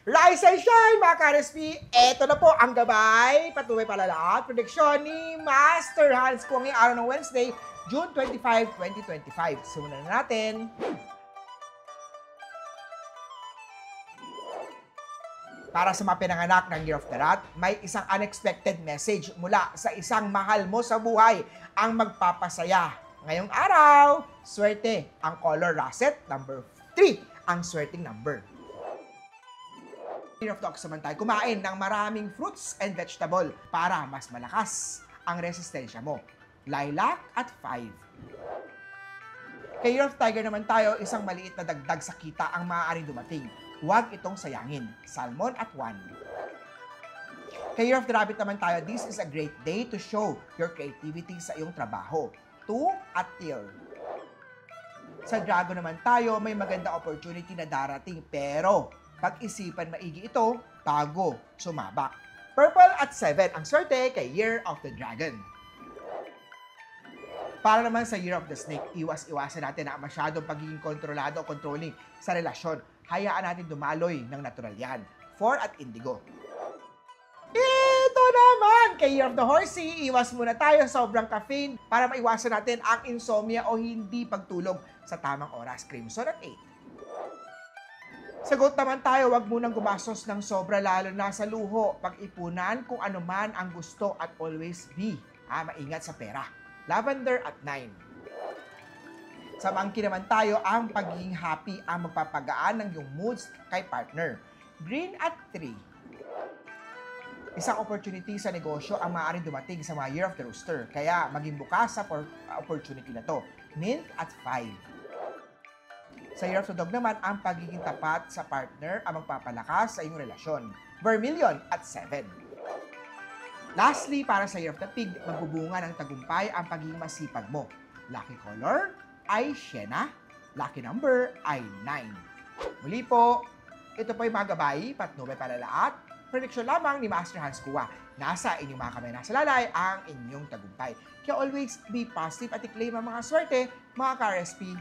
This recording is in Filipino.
Rise and shine, mga ka-RSP! Ito na po ang gabay, patuloy palala at prediksyon ni Master Hans kung ngayong araw ng Wednesday, June 25, 2025. Simulan na natin. Para sa mga pinanganak ng Year of the Rat, may isang unexpected message mula sa isang mahal mo sa buhay ang magpapasaya. Ngayong araw, swerte ang color russet, number 3 ang swerteng number. Year of the Ox naman tayo, kumain ng maraming fruits and vegetable para mas malakas ang resistensya mo. Lilac at 5. Kay Year of Tiger naman tayo, isang maliit na dagdag sa kita ang maaaring dumating. Huwag itong sayangin. Salmon at 1. Kay Year of the Rabbit naman tayo, this is a great day to show your creativity sa iyong trabaho. 2 at teal. Sa Dragon naman tayo, may maganda opportunity na darating pero pag-isipan maigi ito bago sumabak. Purple at 7 ang swerte kay Year of the Dragon. Para naman sa Year of the Snake, iwas-iwasan natin na masyadong pagiging kontrolado o controlling sa relasyon. Hayaan natin dumaloy ng natural yan. 4 at Indigo. Ito naman! Kay Year of the Horsey, iwas muna tayo sa sobrang caffeine para maiwasan natin ang insomnia o hindi pagtulog sa tamang oras. Crimson at 8. Sagot naman tayo, wag munang gumastos ng sobra lalo na sa luho. Pag-ipunan kung ano man ang gusto at always be maingat sa pera. Lavender at 9. Sa Monkey naman tayo, ang pagiging happy ang magpapagaan ng iyong moods kay partner. Green at 3. Isang opportunity sa negosyo ang maaaring dumating sa mga Year of the Rooster. Kaya maging bukas sa opportunity na to. Mint at 5. Sa Year of the Dog naman, ang pagiging tapat sa partner ang magpapalakas sa iyong relasyon. Vermilion at 7. Lastly, para sa Year of the Pig, magbubunga ng tagumpay ang pagiging masipag mo. Lucky color ay Sienna. Lucky number ay 9. Muli po, ito po yung mga gabay, patnubay palalaat. Prediction lamang ni Master Hans Kua. Nasa inyong mga kamay nasa lalay ang inyong tagumpay. Kaya always be positive at i-claim ang mga swerte, mga ka-RSP.